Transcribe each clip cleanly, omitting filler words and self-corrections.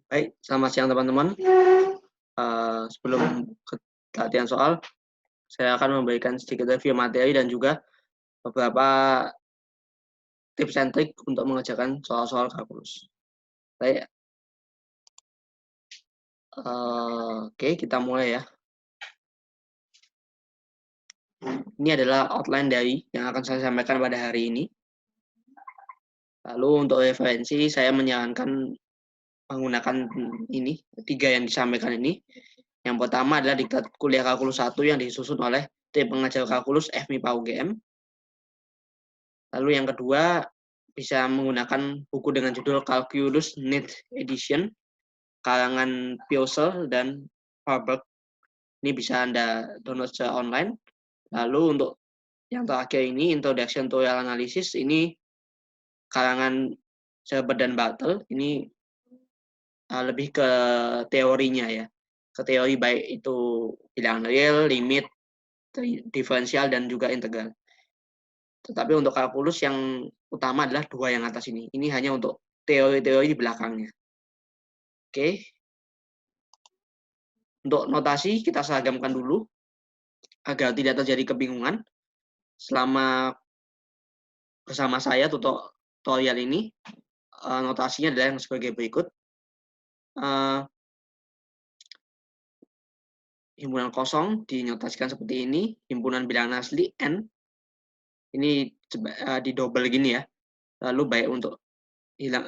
Baik, selamat siang teman-teman. Sebelum ke latihan soal, saya akan memberikan sedikit review materi dan juga beberapa tips and trik untuk mengerjakan soal-soal kalkulus. Baik, oke, kita mulai ya. Ini adalah outline dari yang akan saya sampaikan pada hari ini. Lalu untuk referensi, saya menyarankan menggunakan ini, 3 yang disampaikan ini. Yang pertama adalah diktat kuliah kalkulus 1 yang disusun oleh tim pengajar kalkulus FMIPA UGM. Lalu yang kedua, bisa menggunakan buku dengan judul Calculus Need Edition, karangan Piosel dan Warburg. Ini bisa Anda download secara online. Lalu untuk yang terakhir ini, Introduction to Real Analysis, ini karangan Sherbert dan Bartel. Ini lebih ke teorinya ya. Ke teori baik itu bilangan real, limit, diferensial, dan juga integral. Tetapi untuk kalkulus yang utama adalah 2 yang atas ini. Ini hanya untuk teori-teori di belakangnya. Oke. Untuk notasi kita seragamkan dulu agar tidak terjadi kebingungan selama bersama saya tutorial ini. Notasinya adalah yang sebagai berikut. Himpunan kosong dinotasikan seperti ini. Himpunan bilangan asli N. Ini didouble gini ya. Lalu baik untuk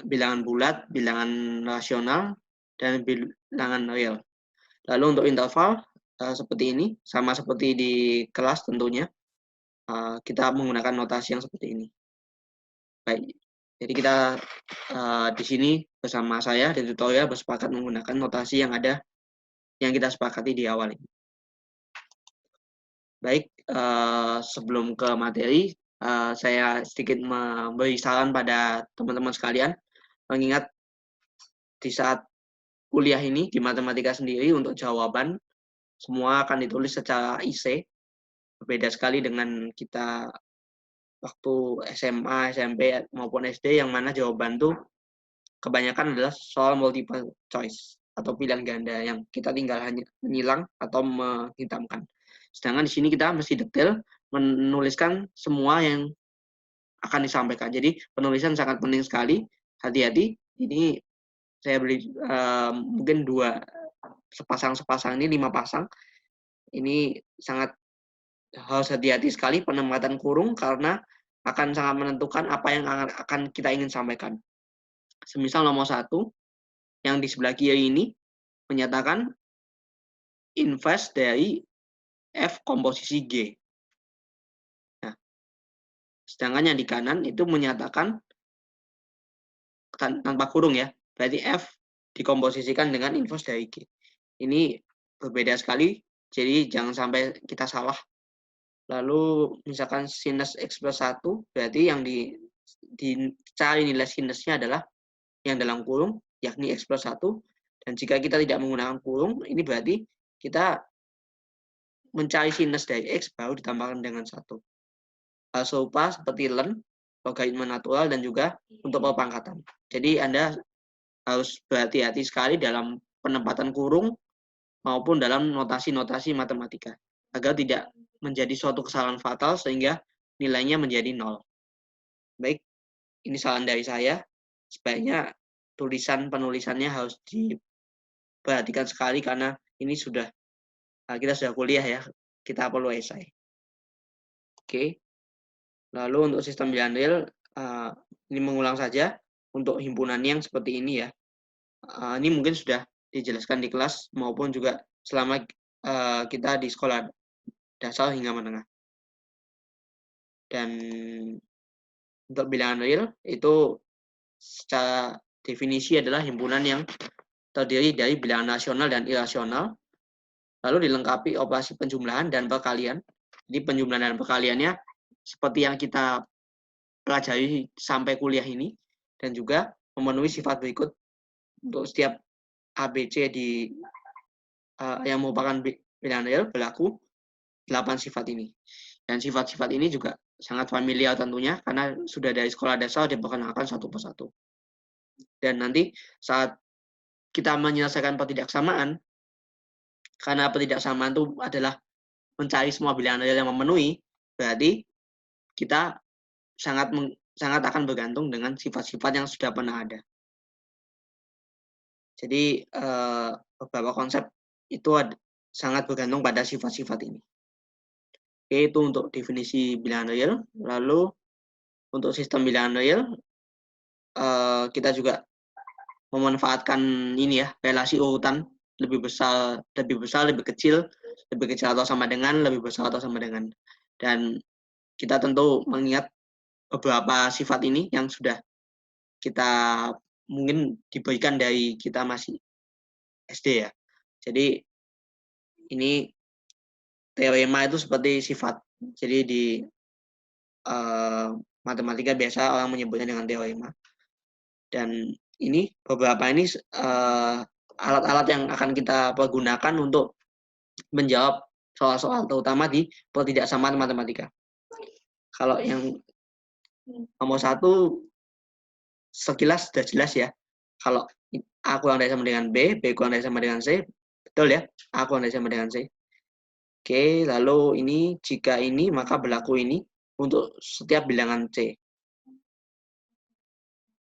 bilangan bulat, bilangan rasional, dan bilangan real. Lalu untuk interval seperti ini, sama seperti di kelas tentunya, kita menggunakan notasi yang seperti ini. Baik, jadi kita di sini bersama saya di tutorial bersepakat menggunakan notasi yang ada, yang kita sepakati di awal ini. Baik, sebelum ke materi, saya sedikit memberi saran pada teman-teman sekalian, mengingat di saat kuliah ini, di matematika sendiri, untuk jawaban, semua akan ditulis secara IC, berbeda sekali dengan kita waktu SMA, SMP, maupun SD, yang mana jawaban tuh kebanyakan adalah soal multiple choice, atau pilihan ganda, yang kita tinggal hanya menyilang atau menghitamkan. Sedangkan di sini kita mesti detail menuliskan semua yang akan disampaikan. Jadi penulisan sangat penting sekali. Hati-hati, ini saya beri mungkin 2 sepasang ini 5 pasang. Ini sangat harus hati-hati sekali penempatan kurung karena akan sangat menentukan apa yang akan kita ingin sampaikan. Semisal nomor 1 yang di sebelah kiri ini menyatakan inverse dari F komposisi G. Nah, sedangkan yang di kanan itu menyatakan tanpa kurung ya, berarti F dikomposisikan dengan inverse dari G. Ini berbeda sekali, jadi jangan sampai kita salah. Lalu misalkan sinus X plus 1, berarti yang dicari nilai sinusnya adalah yang dalam kurung, yakni X plus 1. Dan jika kita tidak menggunakan kurung, ini berarti kita mencari sinus dari X baru ditambahkan dengan 1. Hal serupa seperti ln, logaritma natural, dan juga untuk perpangkatan. Jadi Anda harus berhati-hati sekali dalam penempatan kurung maupun dalam notasi-notasi matematika, agar tidak menjadi suatu kesalahan fatal sehingga nilainya menjadi 0. Baik, ini saran dari saya. Sebaiknya penulisannya harus diperhatikan sekali karena ini kita sudah kuliah ya, kita perlu esai. Oke. Lalu untuk sistem bilangan real, ini mengulang saja untuk himpunan yang seperti ini ya. Ini mungkin sudah dijelaskan di kelas maupun juga selama kita di sekolah dasar hingga menengah. Dan untuk bilangan real itu secara definisi adalah himpunan yang terdiri dari bilangan rasional dan irasional, lalu dilengkapi operasi penjumlahan dan perkalian. Jadi penjumlahan dan perkaliannya seperti yang kita pelajari sampai kuliah ini, dan juga memenuhi sifat berikut untuk setiap ABC yang merupakan bilangan real berlaku 8 sifat ini. Dan sifat-sifat ini juga sangat familiar tentunya karena sudah dari sekolah dasar diperkenalkan satu persatu. Dan nanti saat kita menyelesaikan pertidaksamaan, karena pertidaksamaan itu adalah mencari semua bilangan real yang memenuhi, berarti kita sangat akan bergantung dengan sifat-sifat yang sudah pernah ada. Jadi beberapa konsep itu sangat bergantung pada sifat-sifat ini. Oke, itu untuk definisi bilangan real. Lalu untuk sistem bilangan real, kita juga memanfaatkan ini ya, relasi urutan lebih besar, lebih kecil atau sama dengan, lebih besar atau sama dengan. Dan kita tentu mengingat beberapa sifat ini yang sudah kita mungkin diberikan dari kita masih SD ya. Jadi ini teorema itu seperti sifat. Jadi di matematika biasa orang menyebutnya dengan teorema. Dan ini beberapa ini alat-alat yang akan kita pergunakan untuk menjawab soal-soal terutama di pertidaksamaan matematika. Kalau yang nomor 1 sekilas sudah jelas ya. Kalau A kurang dari sama dengan B kurang dari sama dengan C, betul ya? A kurang dari sama dengan C. Oke, lalu ini jika ini maka berlaku ini untuk setiap bilangan C.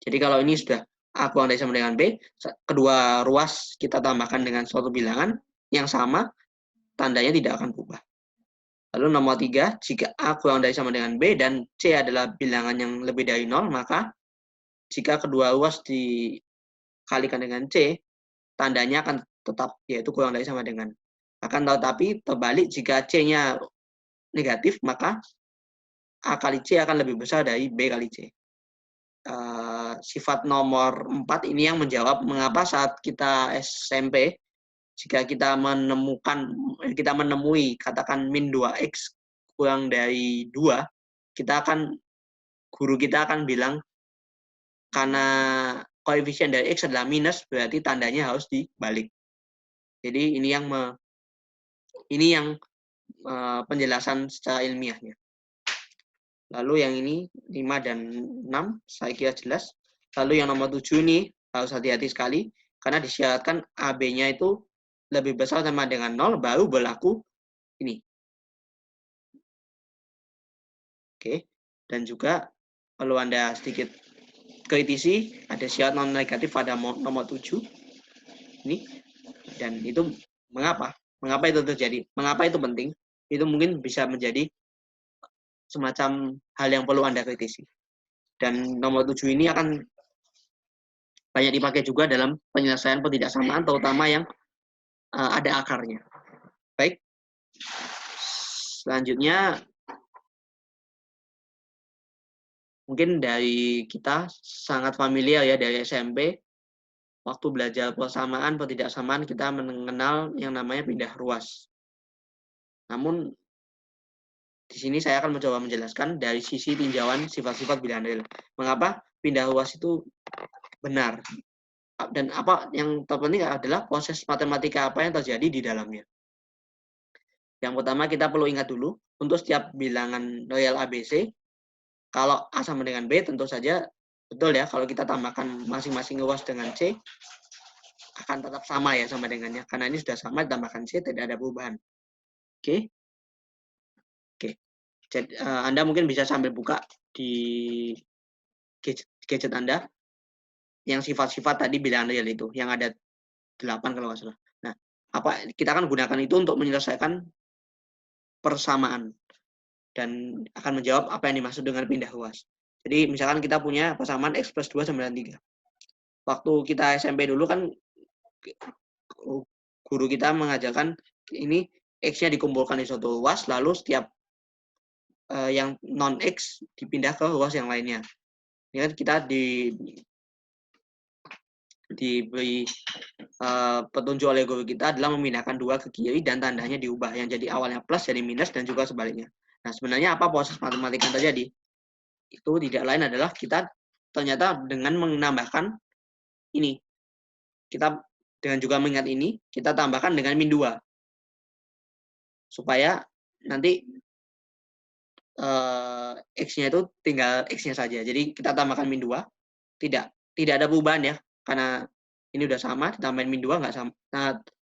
Jadi kalau ini sudah A kurang dari sama dengan B, kedua ruas kita tambahkan dengan suatu bilangan yang sama, tandanya tidak akan berubah. Lalu nomor 3, jika A kurang dari sama dengan B dan C adalah bilangan yang lebih dari 0, maka jika kedua ruas dikalikan dengan C, tandanya akan tetap, yaitu kurang dari sama dengan. Akan tetapi terbalik, jika C-nya negatif, maka A kali C akan lebih besar dari B kali C. Sifat nomor 4 ini yang menjawab mengapa saat kita SMP, jika kita menemui katakan min 2x kurang dari 2, guru kita akan bilang karena koefisien dari x adalah minus, berarti tandanya harus dibalik. Jadi ini yang penjelasan secara ilmiahnya. Lalu yang ini 5 dan 6 saya kira jelas. Lalu yang nomor 7 ini harus hati-hati sekali karena disyaratkan AB-nya itu lebih besar sama dengan 0 baru berlaku ini. Oke. Dan juga perlu Anda sedikit kritisi, ada syarat non negatif pada nomor 7 ini. Dan itu mengapa? Mengapa itu terjadi? Mengapa itu penting? Itu mungkin bisa menjadi semacam hal yang perlu Anda kritisi. Dan nomor 7 ini akan banyak dipakai juga dalam penyelesaian pertidaksamaan, terutama yang ada akarnya. Baik. Selanjutnya, mungkin dari kita sangat familiar ya dari SMP, waktu belajar persamaan, pertidaksamaan, kita mengenal yang namanya pindah ruas. Namun, di sini saya akan mencoba menjelaskan dari sisi tinjauan sifat-sifat bilangan real. Mengapa pindah ruas itu benar? Dan apa yang terpenting adalah proses matematika apa yang terjadi di dalamnya. Yang pertama kita perlu ingat dulu, untuk setiap bilangan real ABC, kalau A sama dengan B tentu saja betul ya, kalau kita tambahkan masing-masing ruas dengan C, akan tetap sama ya sama dengannya. Karena ini sudah sama, ditambahkan C, tidak ada perubahan. Oke. Jadi, Anda mungkin bisa sambil buka di gadget Anda, yang sifat-sifat tadi bilangan real itu, yang ada 8 kalau nggak salah. Nah, kita akan gunakan itu untuk menyelesaikan persamaan dan akan menjawab apa yang dimaksud dengan pindah ruas. Jadi misalkan kita punya persamaan x plus 2 sama dengan 3. Waktu kita SMP dulu kan guru kita mengajarkan ini x-nya dikumpulkan di suatu ruas, lalu setiap yang non x dipindah ke ruas yang lainnya. Ini kan kita diberi petunjuk oleh guru kita adalah memindahkan 2 ke kiri dan tandanya diubah, yang jadi awalnya plus jadi minus dan juga sebaliknya. Nah, sebenarnya apa proses matematika yang terjadi? Itu tidak lain adalah kita ternyata dengan menambahkan ini, kita dengan juga mengingat ini, kita tambahkan dengan min 2. Supaya nanti x-nya itu tinggal x-nya saja. Jadi kita tambahkan min 2, tidak ada perubahan ya, karena Ini udah sama, ditambahin min 2 nggak sama,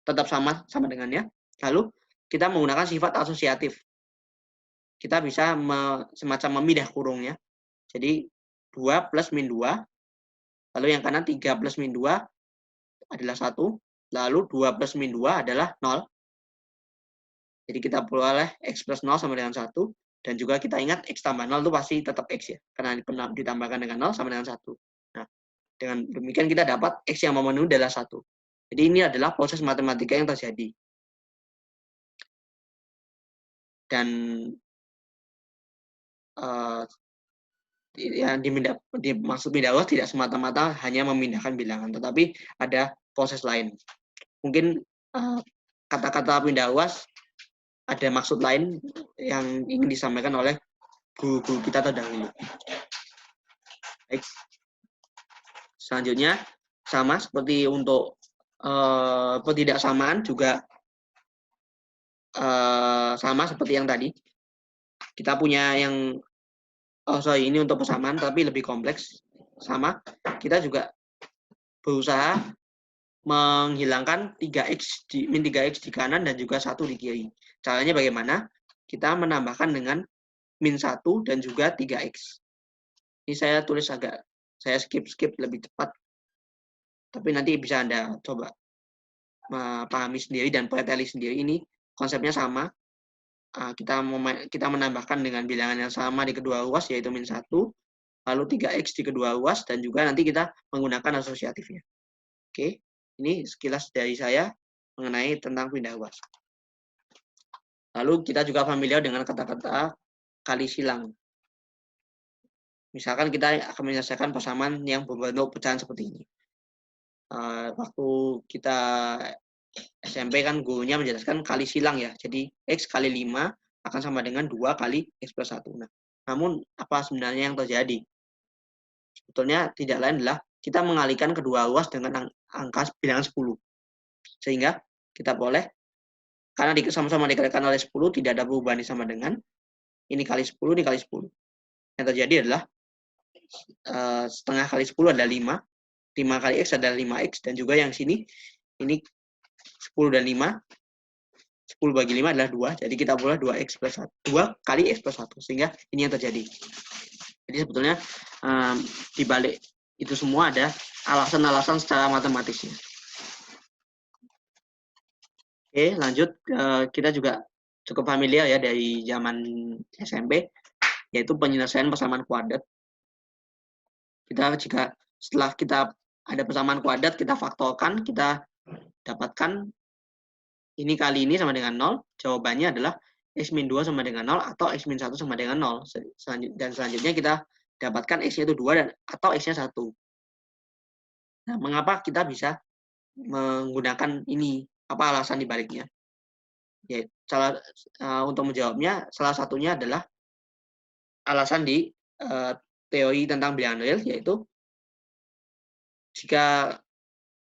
tetap sama dengannya. Lalu kita menggunakan sifat asosiatif. Kita bisa semacam memindah kurungnya. Jadi 2 plus min 2, lalu yang kanan 3 plus min 2 adalah 1, lalu 2 plus min 2 adalah 0. Jadi kita boleh X plus 0 sama dengan 1, dan juga kita ingat X tambah 0 itu pasti tetap X ya, karena ditambahkan dengan 0 sama dengan 1. Nah, dengan demikian kita dapat X yang memenuhi adalah 1. Jadi ini adalah proses matematika yang terjadi. Dan yang dimaksud pindah luas tidak semata-mata hanya memindahkan bilangan, tetapi ada proses lain. Mungkin kata-kata pindah luas ada maksud lain yang ingin disampaikan oleh guru-guru kita terdahulu. Baik. Selanjutnya sama seperti untuk ketidaksamaan juga sama seperti yang tadi. Kita punya yang ini untuk persamaan tapi lebih kompleks. Sama, kita juga berusaha menghilangkan 3x min 3x di kanan dan juga 1 di kiri. Caranya bagaimana? Kita menambahkan dengan min 1 dan juga 3x. Ini saya tulis saya skip lebih cepat. Tapi nanti bisa Anda coba pahami sendiri dan preteli sendiri. Ini konsepnya sama. Kita menambahkan dengan bilangan yang sama di kedua ruas, yaitu min 1, lalu 3x di kedua ruas, dan juga nanti kita menggunakan asosiatifnya. Oke, ini sekilas dari saya mengenai tentang pindah ruas. Lalu kita juga familiar dengan kata-kata kali silang. Misalkan kita akan menyelesaikan persamaan yang berbentuk pecahan seperti ini. Waktu kita SMP kan gurunya menjelaskan kali silang ya. Jadi X kali 5 akan sama dengan 2 kali X plus 1. Nah, namun apa sebenarnya yang terjadi? Sebetulnya tidak lain adalah kita mengalihkan kedua ruas dengan angka bilangan 10. Sehingga kita boleh, karena sama-sama dikalikan oleh 10, tidak ada perubahan sama dengan ini kali 10, ini kali 10. Yang terjadi adalah setengah kali 10 adalah 5. 5 kali X adalah 5X. Dan juga yang sini, ini 10 dan 5. 10 bagi 5 adalah 2. Jadi kita boleh 2X plus 1. 2 kali X plus 1. Sehingga ini yang terjadi. Jadi sebetulnya di balik itu semua ada alasan-alasan secara matematisnya. Oke, lanjut. Kita juga cukup familiar ya dari zaman SMP, yaitu penyelesaian persamaan kuadrat. Jika setelah kita ada persamaan kuadrat, kita faktorkan, kita dapatkan ini kali ini sama dengan 0, jawabannya adalah X-2 sama dengan 0 atau X-1 sama dengan 0. Dan selanjutnya kita dapatkan X-nya itu 2 atau X-nya 1. Nah, mengapa kita bisa menggunakan ini? Apa alasan dibaliknya? Ya, untuk menjawabnya, salah satunya adalah alasan di teori tentang bilangan real, yaitu jika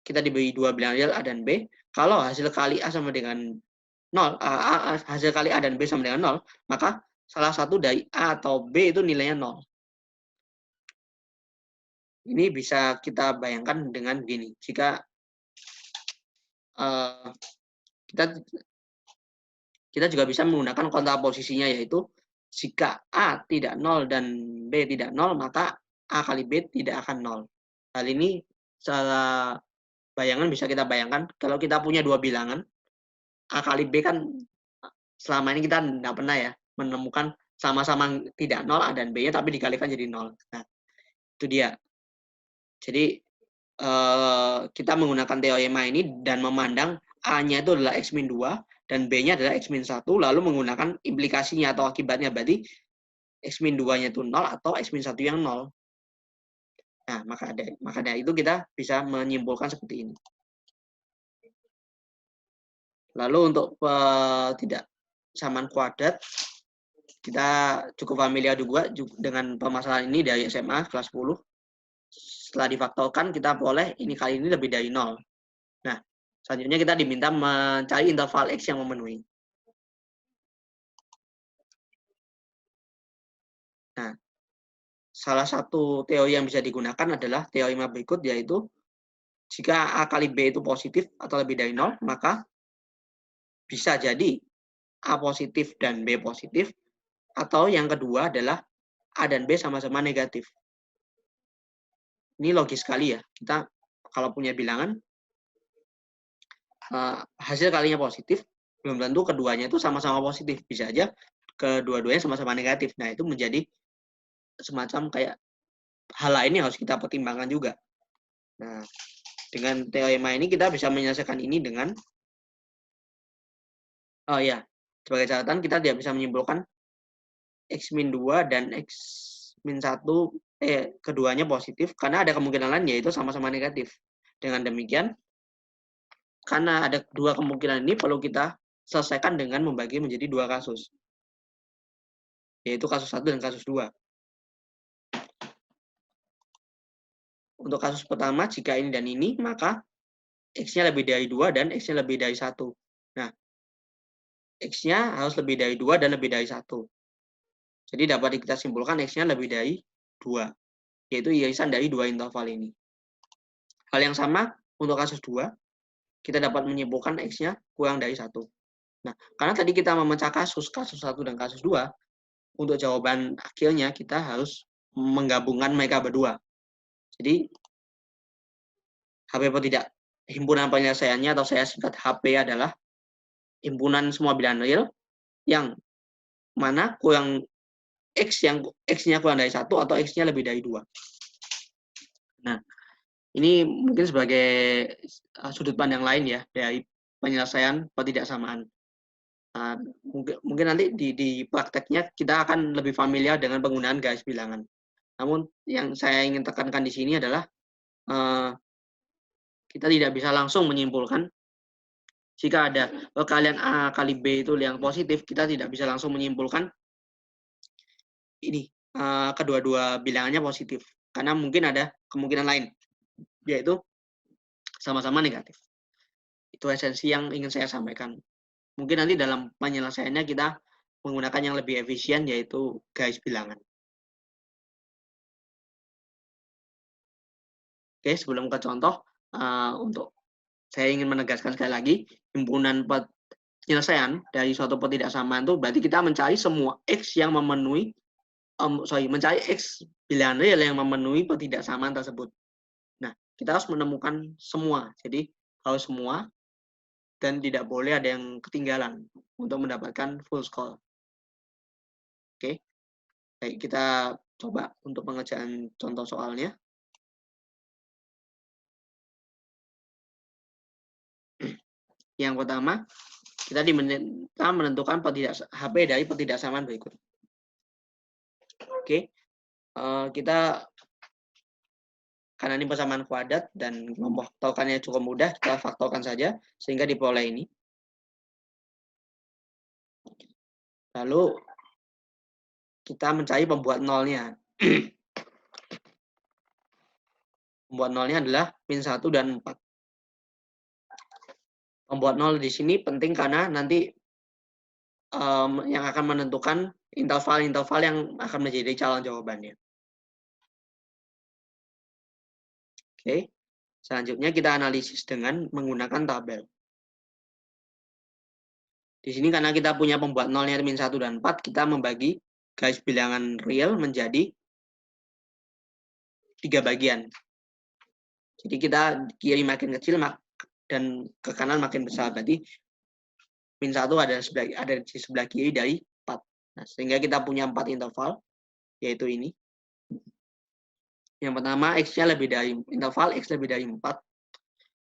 kita diberi dua bilangan real A dan B, kalau hasil kali A sama dengan 0, hasil kali A dan B sama dengan 0, maka salah satu dari A atau B itu nilainya 0. Ini bisa kita bayangkan dengan begini. Jika kita juga bisa menggunakan kontraposisinya, yaitu jika A tidak 0 dan B tidak 0, maka A kali B tidak akan 0. Hal ini secara bayangan bisa kita bayangkan, kalau kita punya dua bilangan, A kali B kan selama ini kita tidak pernah ya menemukan sama-sama tidak 0 A dan B-nya, tapi dikalikan jadi 0. Nah, itu dia. Jadi kita menggunakan teorema ini dan memandang A-nya itu adalah X-2 dan B-nya adalah X-1, lalu menggunakan implikasinya atau akibatnya, berarti X-2-nya itu 0 atau X-1 yang 0. Nah, maka dari itu kita bisa menyimpulkan seperti ini. Lalu untuk tidak samaan kuadrat, kita cukup familiar juga dengan permasalahan ini dari SMA kelas 10. Setelah difaktorkan, kita boleh ini kali ini lebih dari 0. Nah, selanjutnya kita diminta mencari interval X yang memenuhi. Nah, salah satu teori yang bisa digunakan adalah teorema berikut, yaitu Jika A kali B itu positif atau lebih dari 0, maka bisa jadi A positif dan B positif, atau yang kedua adalah A dan B sama-sama negatif. Ini logis sekali ya. Kita kalau punya bilangan, hasil kalinya positif, belum tentu keduanya itu sama-sama positif. Bisa aja kedua-duanya sama-sama negatif. Nah, itu menjadi semacam kayak hal lain yang harus kita pertimbangkan juga. Nah, dengan teorema ini kita bisa menyelesaikan ini dengan, oh ya, sebagai catatan kita tidak bisa menyimpulkan X-2 dan X-1 keduanya positif karena ada kemungkinan lain yaitu sama-sama negatif. Dengan demikian, karena ada dua kemungkinan ini perlu kita selesaikan dengan membagi menjadi dua kasus, yaitu kasus 1 dan kasus 2. Untuk kasus pertama, jika ini dan ini, maka X-nya lebih dari 2 dan X-nya lebih dari 1. Nah, X-nya harus lebih dari 2 dan lebih dari 1. Jadi dapat kita simpulkan X-nya lebih dari 2, yaitu irisan dari dua interval ini. Hal yang sama untuk kasus 2, kita dapat menyimpulkan X-nya kurang dari 1. Nah, karena tadi kita memecah kasus 1 dan kasus 2, untuk jawaban akhirnya kita harus menggabungkan mereka berdua. Jadi, HP tidak himpunan penyelesaiannya atau saya singkat HP adalah himpunan semua bilangan real yang mana kurang X-nya kurang dari 1 atau X-nya lebih dari 2. Nah, ini mungkin sebagai sudut pandang lain ya dari penyelesaian ketidaksamaan. Mungkin nanti di prakteknya kita akan lebih familiar dengan penggunaan garis bilangan. Namun yang saya ingin tekankan di sini adalah kita tidak bisa langsung menyimpulkan jika ada perkalian A kali B itu yang positif, kita tidak bisa langsung menyimpulkan ini kedua-dua bilangannya positif. Karena mungkin ada kemungkinan lain, yaitu sama-sama negatif. Itu esensi yang ingin saya sampaikan. Mungkin nanti dalam penyelesaiannya kita menggunakan yang lebih efisien, yaitu garis bilangan. Oke, sebelum ke contoh, untuk saya ingin menegaskan sekali lagi, himpunan penyelesaian dari suatu ketidaksamaan itu berarti kita mencari semua X yang memenuhi, mencari X bilangan real yang memenuhi ketidaksamaan tersebut. Nah, kita harus menemukan semua. Jadi, harus semua dan tidak boleh ada yang ketinggalan untuk mendapatkan full score. Oke, baik, kita coba untuk pengerjaan contoh soalnya. Yang pertama, kita diminta menentukan HP dari ketidaksamaan berikut. Oke, kita karena ini persamaan kuadrat dan memfaktorkannya cukup mudah, kita faktorkan saja sehingga diperoleh ini. Lalu kita mencari pembuat nolnya. Pembuat nolnya adalah min 1 dan 4. Pembuat nol di sini penting karena nanti yang akan menentukan interval-interval yang akan menjadi calon jawabannya. Oke, selanjutnya kita analisis dengan menggunakan tabel. Di sini karena kita punya pembuat nolnya min 1 dan 4, kita membagi garis bilangan real menjadi 3 bagian. Jadi kita kiri makin kecil dan ke kanan makin besar. Berarti min 1 ada di sebelah kiri dari 4. Nah, sehingga kita punya 4 interval, yaitu ini. Yang pertama, X-nya lebih dari interval X lebih dari 4.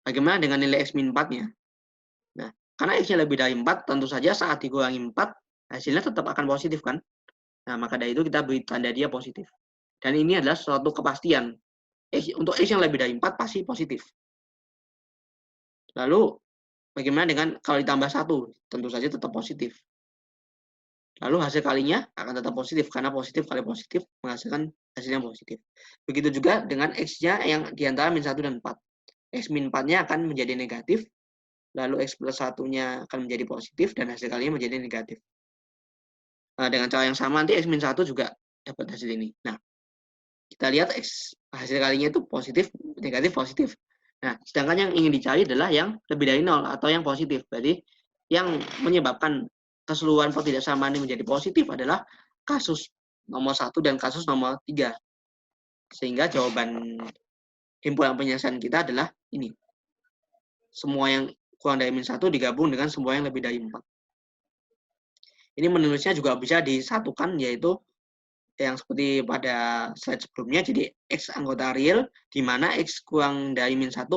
Bagaimana dengan nilai X min 4-nya? Nah, karena X-nya lebih dari 4, tentu saja saat dikurangi 4, hasilnya tetap akan positif, kan? Nah, maka dari itu kita beri tanda dia positif. Dan ini adalah suatu kepastian. Untuk X yang lebih dari 4, pasti positif. Lalu, bagaimana dengan kalau ditambah 1? Tentu saja tetap positif. Lalu hasil kalinya akan tetap positif, karena positif kali positif menghasilkan hasil yang positif. Begitu juga dengan X-nya yang diantara min 1 dan 4. X min 4-nya akan menjadi negatif, lalu X plus 1-nya akan menjadi positif, dan hasil kalinya menjadi negatif. Nah, dengan cara yang sama, nanti X min 1 juga dapat hasil ini. Nah, kita lihat hasil kalinya itu positif, negatif, positif. Nah, sedangkan yang ingin dicari adalah yang lebih dari 0 atau yang positif. Berarti yang menyebabkan keseluruhan ketidaksamaan ini menjadi positif adalah kasus nomor 1 dan kasus nomor 3. Sehingga jawaban himpunan penyelesaian kita adalah ini. Semua yang kurang dari min 1 digabung dengan semua yang lebih dari 4. Ini menulisnya juga bisa disatukan, yaitu yang seperti pada slide sebelumnya. Jadi X anggota real, di mana X kurang dari min 1,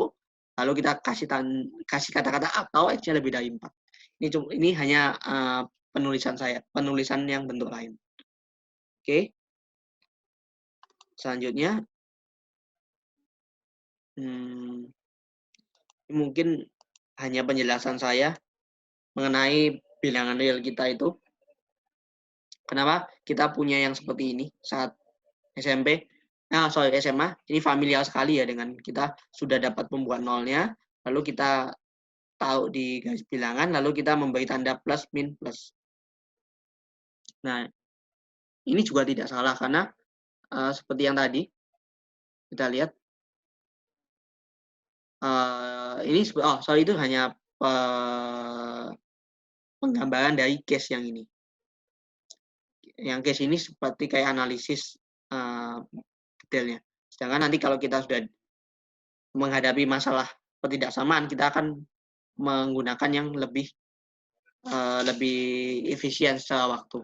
lalu kita kasih kata-kata atau X-nya lebih dari 4. Ini hanya penulisan saya, penulisan yang bentuk lain. Oke. Selanjutnya, mungkin hanya penjelasan saya mengenai bilangan real kita itu. Kenapa kita punya yang seperti ini saat SMP? SMA. Ini familiar sekali ya dengan kita sudah dapat pembuat nolnya, lalu kita tahu di garis bilangan, lalu kita memberi tanda plus, min, plus. Nah, ini juga tidak salah karena seperti yang tadi kita lihat. Ini itu hanya penggambaran dari case yang ini. Yang case ini seperti kayak analisis detailnya. Sedangkan nanti kalau kita sudah menghadapi masalah ketidaksamaan, kita akan menggunakan yang lebih efisien secara waktu.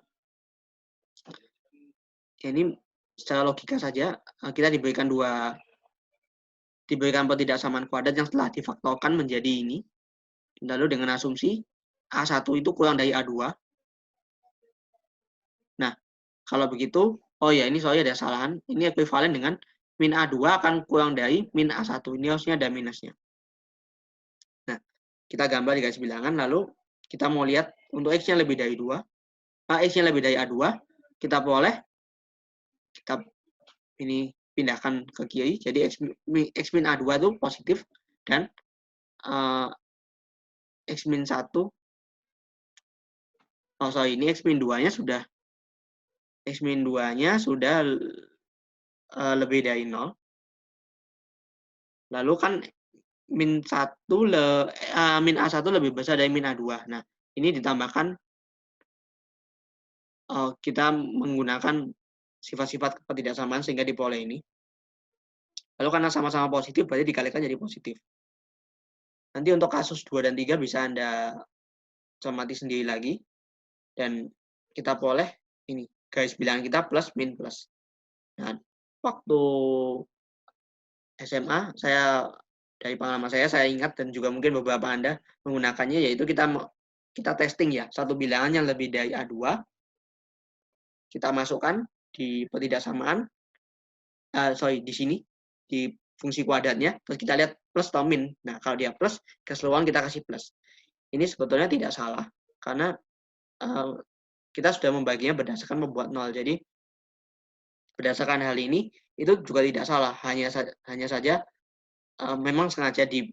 Ini secara logika saja kita diberikan ketidaksamaan kuadrat yang telah difaktorkan menjadi ini. Lalu dengan asumsi A1 itu kurang dari A2. Nah, kalau begitu, ini soalnya ada kesalahan. Ini ekuivalen dengan min A2 akan kurang dari min A1. Ini harusnya ada minusnya. Nah, kita gambar di garis bilangan, lalu kita mau lihat untuk X-nya lebih dari 2. X-nya lebih dari A2, kita ini pindahkan ke kiri. Jadi X min A2 itu positif, dan X min 1, ini X min 2-nya sudah lebih dari 0. Lalu kan min A1 lebih besar dari min A2. Nah, ini ditambahkan kita menggunakan sifat-sifat ketidaksamaan sehingga diperoleh ini. Lalu karena sama-sama positif, berarti dikalikan jadi positif. Nanti untuk kasus 2 dan 3 bisa Anda cermati sendiri lagi. Dan kita peroleh ini, garis bilangan kita plus, min, plus. Nah, waktu SMA, dari pengalaman saya ingat, dan juga mungkin beberapa Anda menggunakannya, yaitu kita testing ya, satu bilangan yang lebih dari A2, kita masukkan di ketidaksamaan, di sini, di fungsi kuadratnya, terus kita lihat plus atau min. Nah, kalau dia plus, keseluruhan kita kasih plus. Ini sebetulnya tidak salah, karena kita sudah membaginya berdasarkan membuat nol. Jadi, berdasarkan hal ini, itu juga tidak salah. Hanya saja, memang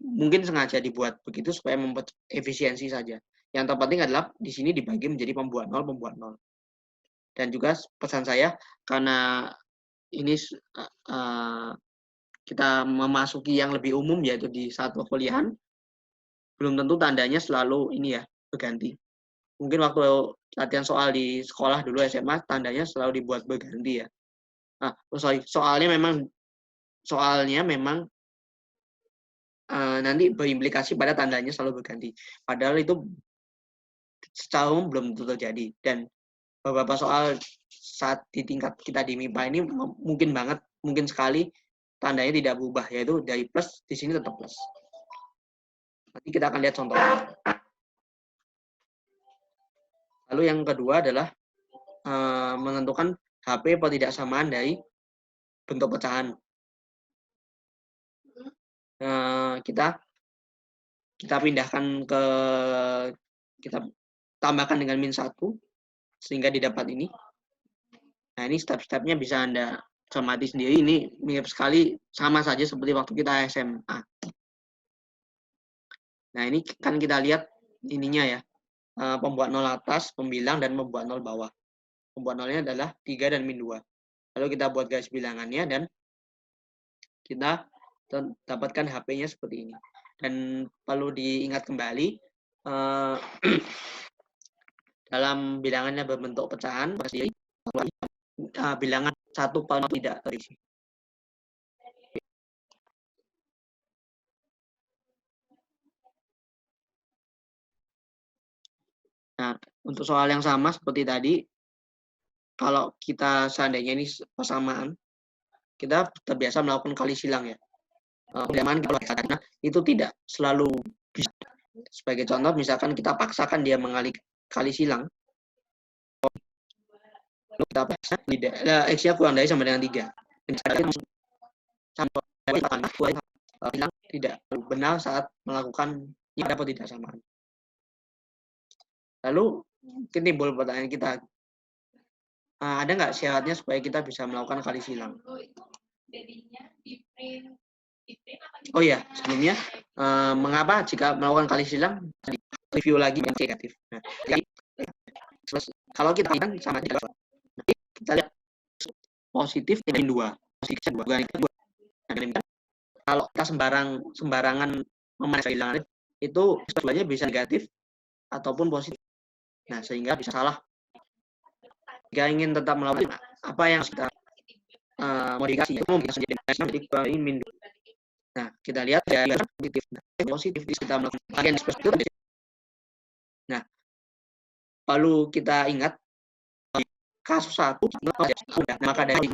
mungkin sengaja dibuat begitu supaya membuat efisiensi saja. Yang terpenting adalah di sini dibagi menjadi pembuat nol. Dan juga pesan saya, karena ini kita memasuki yang lebih umum, yaitu di saat perkuliahan, belum tentu tandanya selalu ini ya, berganti. Mungkin waktu latihan soal di sekolah dulu SMA, tandanya selalu dibuat berganti ya. Soalnya memang nanti berimplikasi pada tandanya selalu berganti. Padahal itu secara umum belum tentu terjadi. Dan beberapa soal saat di tingkat kita di MIPA ini mungkin sekali tandanya tidak berubah, yaitu dari plus di sini tetap plus. Nanti kita akan lihat contohnya. Lalu yang kedua adalah menentukan HP ketidaksamaan dari bentuk pecahan. Kita pindahkan kita tambahkan dengan min 1 sehingga didapat ini. Nah, ini step-stepnya bisa Anda cermati sendiri. Ini mirip sekali, sama saja seperti waktu kita SMA. Nah, ini kan kita lihat ininya ya, pembuat nol atas, pembilang, dan pembuat nol bawah. Pembuat nolnya adalah 3 dan min 2. Lalu kita buat garis bilangannya, dan kita dapatkan HP-nya seperti ini. Dan perlu diingat kembali, dalam bilangannya berbentuk pecahan, pasti bilangan 1 per 0 tidak terisi. Nah, untuk soal yang sama seperti tadi, kalau kita seandainya ini persamaan, kita terbiasa melakukan kali silang ya. Persamaan kalau itu tidak selalu bisa. Sebagai contoh, misalkan kita paksakan dia kali silang, lalu kita paksa X-nya kurang dari sama dengan 3. Bilang tidak benar saat melakukan dapat tidak samaan. Lalu mungkin timbul pertanyaan kita, ada nggak syaratnya supaya kita bisa melakukan kali silang? Oh ya, sebelumnya mengapa jika melakukan kali silang review lagi yang negatif? Nah, jadi, kalau kita kan sama tidak, nanti kita lihat positif dengan 2, positif bukan 2. Nah, kalau kita sembarangan memanage bilangan itu sebenarnya bisa negatif ataupun positif. Nah, sehingga bisa salah. Jika ingin tetap melakukan apa yang kita modifikasi itu menjadi min. Nah, kita lihat ya positif kita melakukan bagian seperti itu. Nah, perlu kita ingat kasus 1 maka dari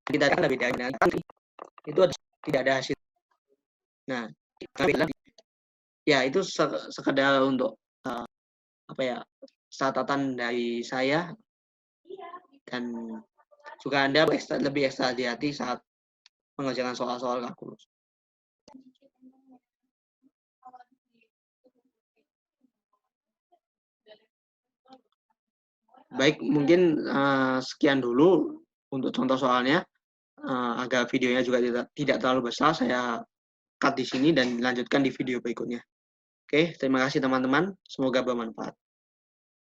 kita akan lebih dari itu tidak ada hasil. Nah, ya itu sekedar untuk apa ya, catatan dari saya, dan juga Anda lebih ekstra hati-hati saat mengerjakan soal-soal kalkulus. Baik, mungkin sekian dulu untuk contoh soalnya, agar videonya juga tidak terlalu besar, saya cut di sini dan lanjutkan di video berikutnya. Oke, terima kasih teman-teman, semoga bermanfaat.